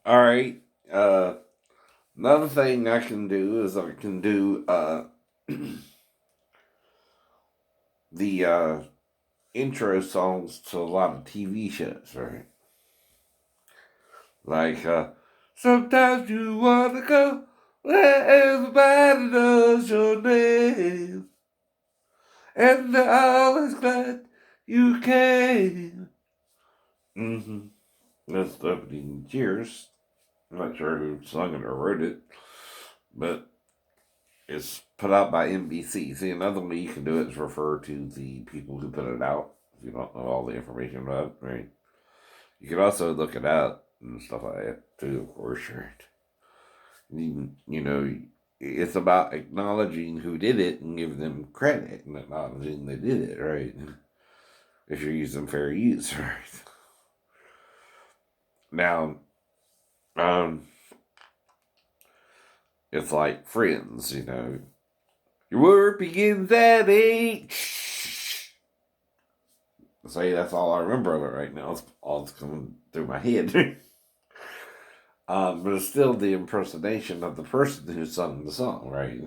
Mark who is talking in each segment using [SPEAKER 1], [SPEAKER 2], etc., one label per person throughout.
[SPEAKER 1] All right. Uh, Another thing I can do is I can do the intro songs to a lot of TV shows, right? Like, sometimes you want to go where everybody knows your name, and they're always glad you came. Mm-hmm. That's the opening Cheers. I'm not sure who sung it or wrote it, but it's put out by NBC. See, another way you can do it is refer to the people who put it out. If you don't know all the information about it, right? You can also look it up and stuff like that too, of course, right? You know, it's about acknowledging who did it and giving them credit and acknowledging they did it, right? If you're using fair use, right? Now, um, it's like Friends, you know. Your work begins at 8. Say that's all I remember of it right now. It's all that's coming through my head. But it's still the impersonation of the person who sung the song, right?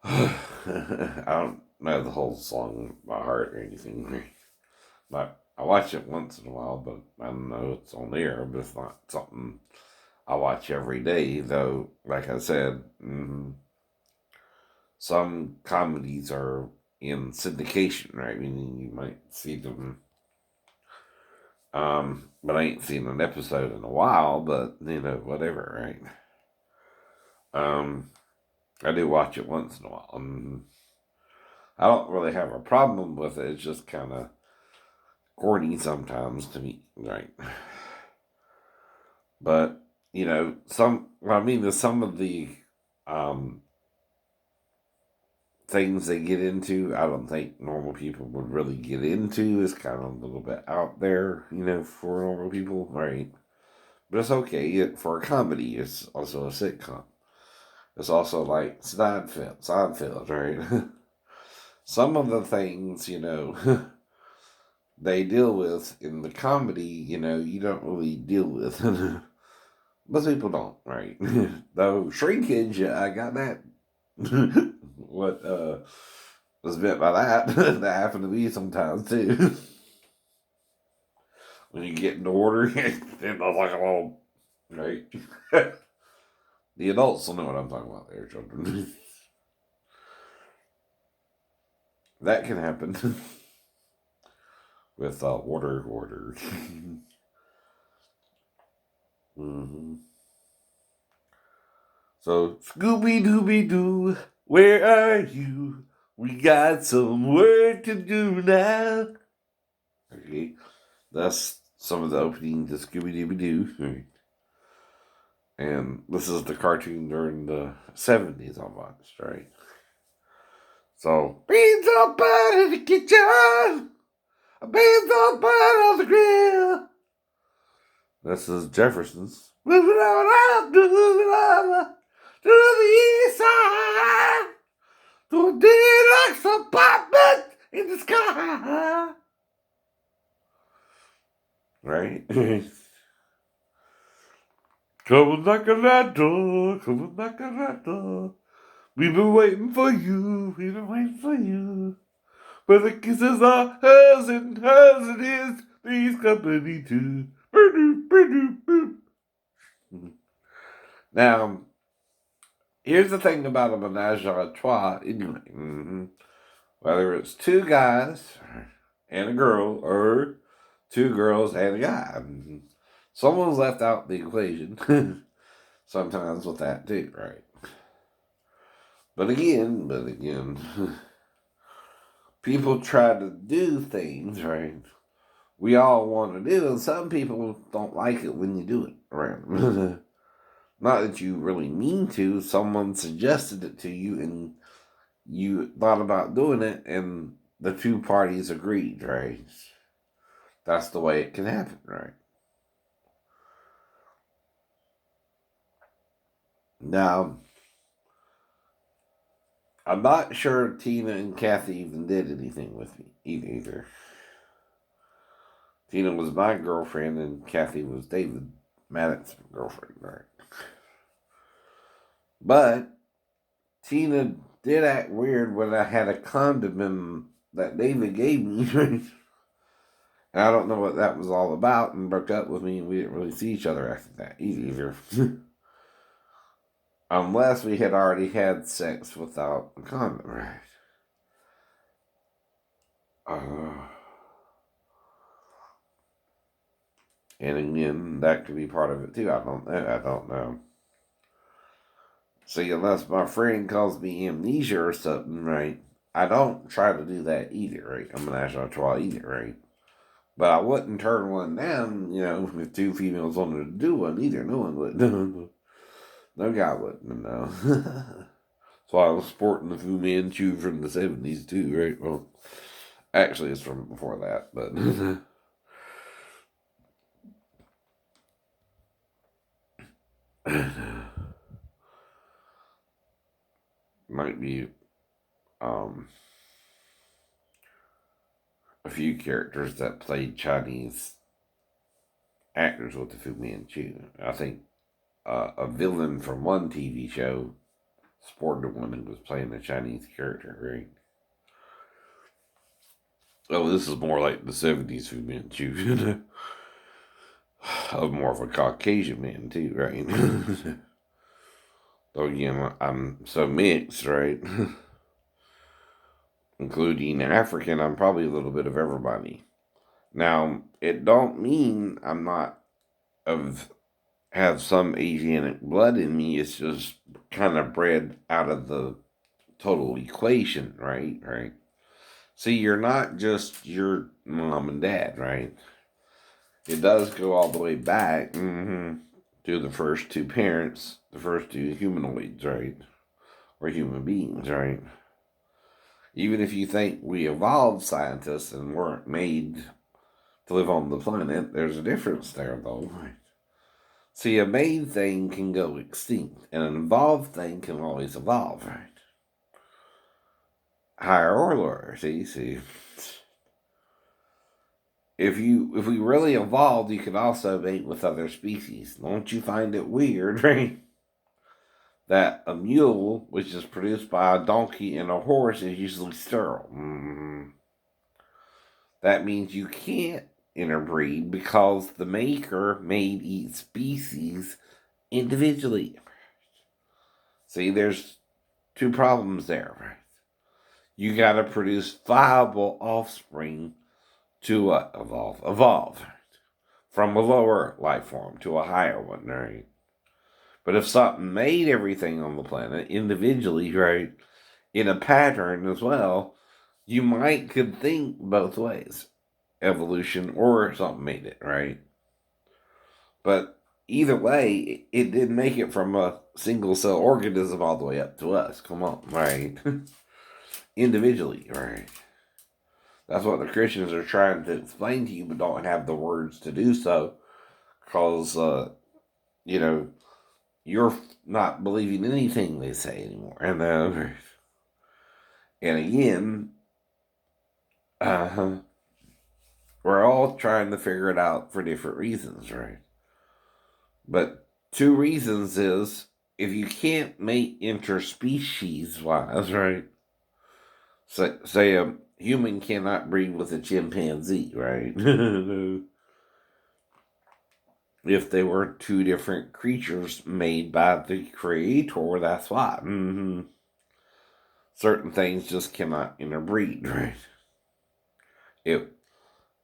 [SPEAKER 1] I don't know the whole song by heart or anything. But I watch it once in a while, but I don't know it's on there, but it's not something I watch every day, though, like I said, some comedies are in syndication, right? Meaning you might see them. But I ain't seen an episode in a while, but whatever, right? Um, I do watch it once in a while. I don't really have a problem with it. It's just kind of corny sometimes to me, right? But there's some of the um, things they get into. I don't think normal people would really get into. It's kind of a little bit out there, for normal people, right? But it's okay for a comedy. It's also a sitcom. It's also like Seinfeld, right? Some of the things, they deal with in the comedy, you don't really deal with. Most people don't, right? Though shrinkage, I got that. What was meant by that? That happened to me sometimes too. When you get into order, it looks like a little, right? The adults will know what I'm talking about there, children. That can happen with order. Hmm. So, Scooby Dooby Doo, where are you? We got some work to do now. Okay, that's some of the opening to Scooby Dooby Doo. And this is the cartoon during the 70s almost, right? So, beans on butter in the kitchen, beans on butter on the grill. This is Jefferson's. Moving on, moving on to the east side. To a deluxe apartment in the sky. Right? Come and knock on that door. Come and knock on that door. We've been waiting for you. We've been waiting for you. But the kisses are hers it is. Three's company too. Now, here's the thing about a menage a trois, anyway. Whether it's two guys and a girl or two girls and a guy, someone's left out the equation. Sometimes with that too, right? But again, people try to do things, right? We all want to do, and some people don't like it when you do it, right? Not that you really mean to, someone suggested it to you, and you thought about doing it, and the two parties agreed, right? That's the way it can happen, right? Now, I'm not sure Tina and Kathy even did anything with me either. Tina was my girlfriend, and Kathy was David Maddox's girlfriend, right? But Tina did act weird when I had a condom that David gave me. And I don't know what that was all about, and broke up with me, and we didn't really see each other after that either. Unless we had already had sex without a condom, right? And again, that could be part of it too. I don't know. I don't know. See, unless my friend calls me amnesia or something, right? I don't try to do that either, right? I'm not actually try either, right? But I wouldn't turn one down, if two females wanted to do one either. No one would. No guy wouldn't, no. So I was sporting the Fu Manchu from the 70s too, right? Well, actually, it's from before that, but. Might be a few characters that played Chinese actors with the Fu Manchu. I think a villain from one TV show sported a woman was playing a Chinese character, right? Oh, this is more like the 70s Fu Manchu. Of more of a Caucasian man, too, right? So, again, I'm so mixed, right? Including African, I'm probably a little bit of everybody. Now, it don't mean I'm not have some Asiatic blood in me. It's just kind of bred out of the total equation, right? Right. See, you're not just your mom and dad, right? It does go all the way back to the first two parents, the first two humanoids, right? Or human beings, right? Even if you think we evolved scientists and weren't made to live on the planet, there's a difference there, though. Right? See, a made thing can go extinct, and an evolved thing can always evolve, right? Higher or lower, see. If we really evolved, you could also mate with other species. Don't you find it weird, right? That a mule, which is produced by a donkey and a horse, is usually sterile. That means you can't interbreed because the maker made each species individually. See, there's two problems there, right? You got to produce viable offspring to evolve from a lower life form to a higher one, right? But if something made everything on the planet individually, right, in a pattern as well, you could think both ways, evolution or something made it, right? But either way, it didn't make it from a single cell organism all the way up to us. Come on, right? Individually, right? That's what the Christians are trying to explain to you, but don't have the words to do so. Because, you're not believing anything they say anymore. And again, we're all trying to figure it out for different reasons, right? But two reasons is if you can't mate interspecies wise, right? Say a human cannot breed with a chimpanzee, right? If they were two different creatures made by the creator, that's why. Certain things just cannot interbreed, right? It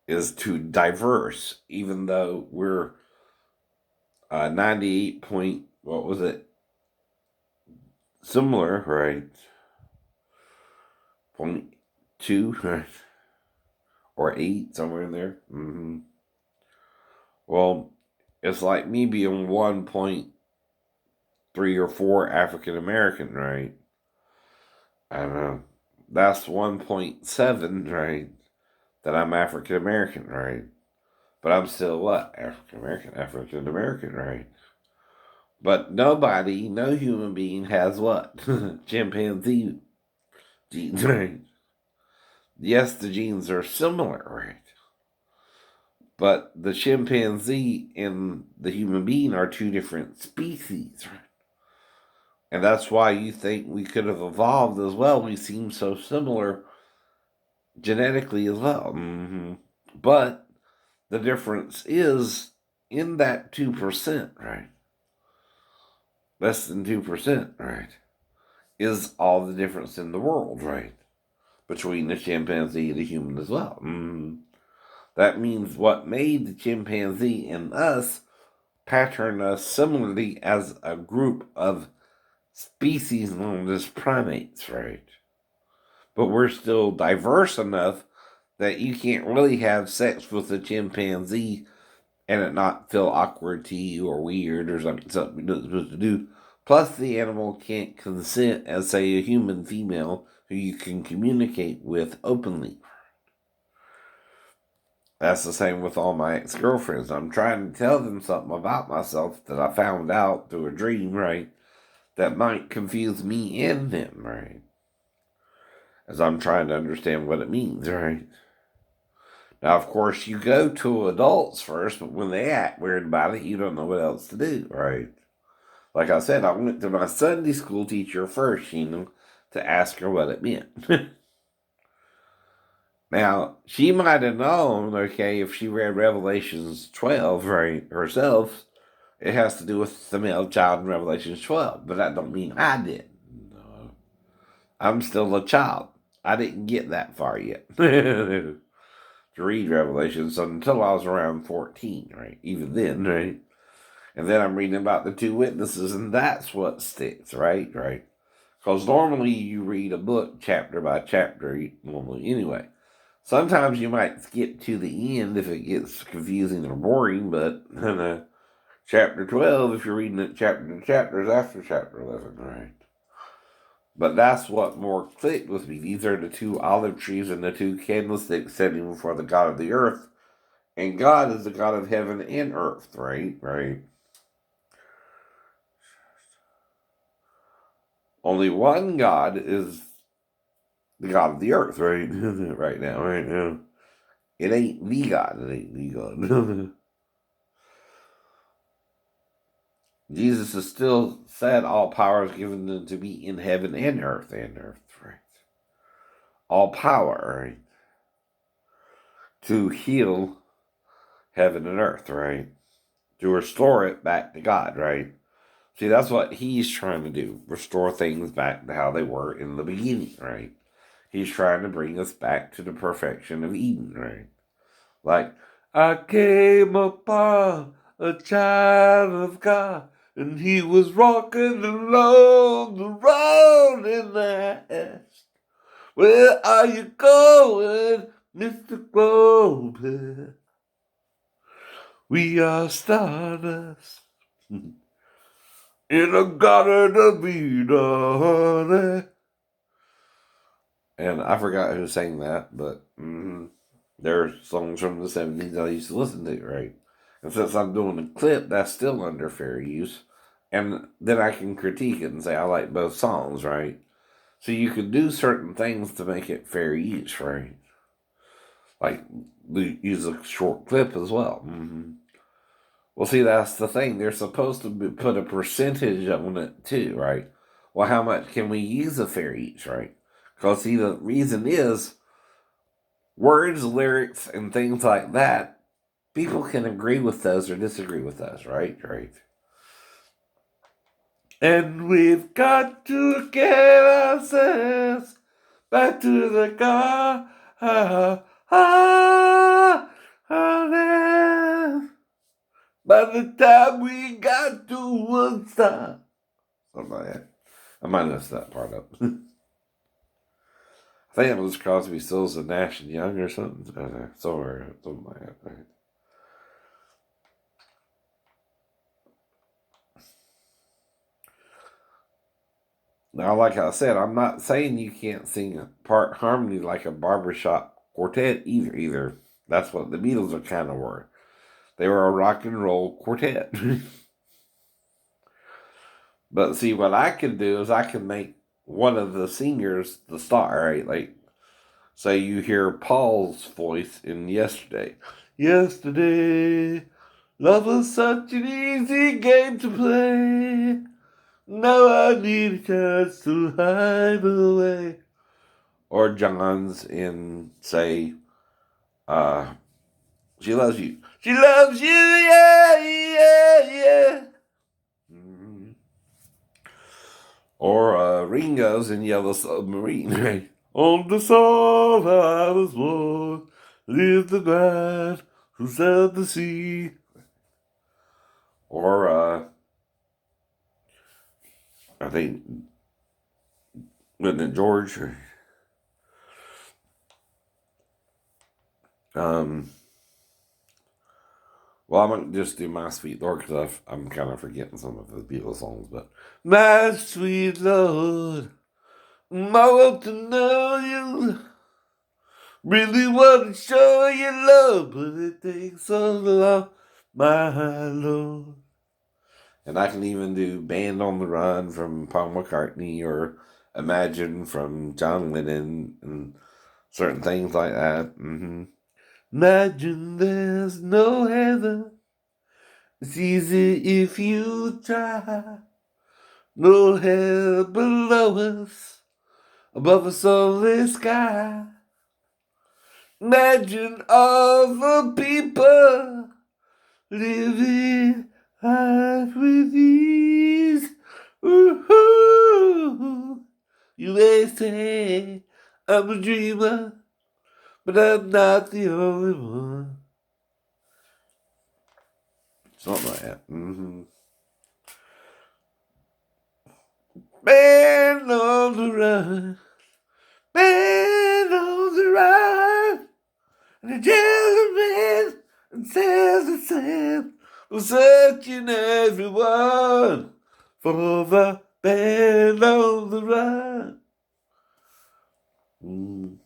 [SPEAKER 1] is too diverse, even though we're 98 point, what was it? Similar, right? 0.2, right? Or 8, somewhere in there. Well, it's like me being 1.3 or 4 African American, right? I don't know. That's 1.7, right? That I'm African American, right? But I'm still what? African American, right? But nobody, no human being has what? Chimpanzee genes, right? Yes, the genes are similar, right? But the chimpanzee and the human being are two different species, right? And that's why you think we could have evolved as well. We seem so similar genetically as well. But the difference is in that 2%, right? Less than 2%, right? Is all the difference in the world, right? Between the chimpanzee and the human as well. That means what made the chimpanzee and us pattern us similarly as a group of species known as primates, right? But we're still diverse enough that you can't really have sex with a chimpanzee and it not feel awkward to you or weird or something you're not supposed to do. Plus, the animal can't consent as, say, a human female who you can communicate with openly. That's the same with all my ex-girlfriends. I'm trying to tell them something about myself that I found out through a dream, right? That might confuse me and them, right? As I'm trying to understand what it means, right? Now, of course, you go to adults first, but when they act weird about it, you don't know what else to do, right? Like I said, I went to my Sunday school teacher first, to ask her what it meant. Now, she might have known, okay, if she read Revelations 12, right, herself, it has to do with the male child in Revelations 12, but that don't mean I did. No. I'm still a child. I didn't get that far yet to read Revelations until I was around 14, right? Even then, right? And then I'm reading about the two witnesses, and that's what sticks, right? Right? Because normally you read a book chapter by chapter, normally anyway. Sometimes you might skip to the end if it gets confusing or boring, but chapter 12, if you're reading it chapter to chapter, is after chapter 11, right? But that's what more clicked with me. These are the two olive trees and the two candlesticks setting before the God of the earth. And God is the God of heaven and earth, right? Right. Only one God is the God of the earth, right? Right now, right now. It ain't the God. It ain't the God. Jesus is still said all power is given to me in heaven and earth, right? All power, right? To heal heaven and earth, right? To restore it back to God, right? See, that's what he's trying to do. Restore things back to how they were in the beginning, right? He's trying to bring us back to the perfection of Eden, right? Like, I came upon a child of God, and he was walking along the road, and I asked, where are you going, Mr. Globe? We are stardust in a garden of Eden. And I forgot who sang that, but there are songs from the 70s I used to listen to, right? And since I'm doing a clip, that's still under fair use. And then I can critique it and say I like both songs, right? So you can do certain things to make it fair use, right? Like use a short clip as well. Well, see, that's the thing. They're supposed to put a percentage on it too, right? Well, how much can we use of fair use, right? Because, see, the reason is words, lyrics, and things like that, people can agree with those or disagree with those, right? Right. And we've got to get ourselves back to the God. By the time we got to Woodstock. Something like that. I might mess that part up. I think it was Crosby, Stills, and Nash and Young or something. Somewhere, something like that. Right? Now, like I said, I'm not saying you can't sing a part harmony like a barbershop quartet either. That's what the Beatles are kind of were. They were a rock and roll quartet. But see, what I can do is I can make one of the singers the star, right? Like, say you hear Paul's voice in Yesterday. yesterday. Love was such an easy game to play. Now I need a chance to hide away. Or John's in, say, She Loves You. She loves you, yeah, yeah, yeah. Mm. Or Ringo's in Yellow Submarine, right? On the song I was born, lived the man who sailed the sea. Or, I think, wasn't it George? Um, well, I'm going to just do My Sweet Lord because I'm kind of forgetting some of the Beatles songs. But My Sweet Lord, I want to know you. Really want to show you love, but it takes so long, my Lord. And I can even do Band on the Run from Paul McCartney or Imagine from John Lennon and certain things like that. Mm-hmm. Imagine there's no heaven. It's easy if you try. No hell below us, above us only sky. Imagine all the people living life with ease. Ooh, you may say I'm a dreamer, but I'm not the only one. Something like that. Mm-hmm. Man on the run, man on the run, and the gentleman and says the same. We're searching everyone for the band on the run. Mm.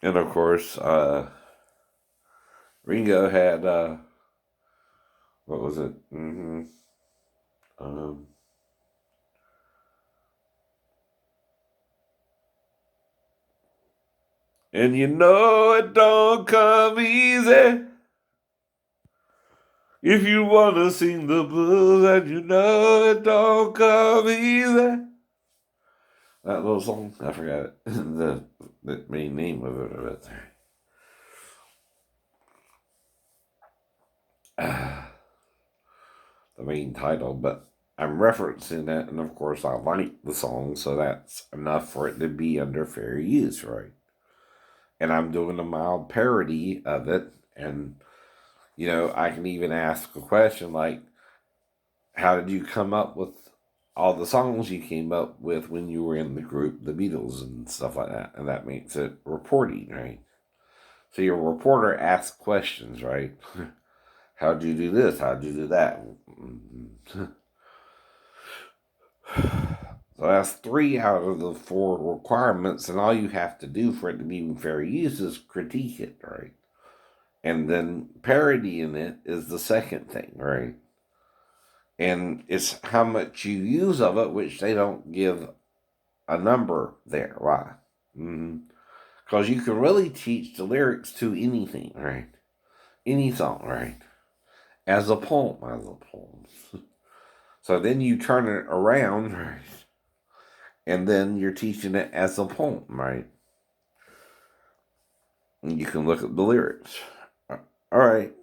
[SPEAKER 1] And of course, Ringo had, what was it? Mm-hmm. Um, and you know it don't come easy if you want to sing the blues, and you know it don't come easy. That little song, I forgot it. the main name of it. The main title, but I'm referencing it, and of course I like the song, so that's enough for it to be under fair use, right? And I'm doing a mild parody of it, and I can even ask a question like, how did you come up with all the songs you came up with when you were in the group, the Beatles, and stuff like that? And that makes it reporting, right? So your reporter asks questions, right? How'd you do this? How'd you do that? So that's 3 out of the 4 requirements, and all you have to do for it to be fair use is critique it, right? And then parodying it is the second thing, right? And it's how much you use of it, which they don't give a number there. Why? Because you can really teach the lyrics to anything, right? Any song, right? As a poem, So then you turn it around, right? And then you're teaching it as a poem, right? And you can look at the lyrics. All right.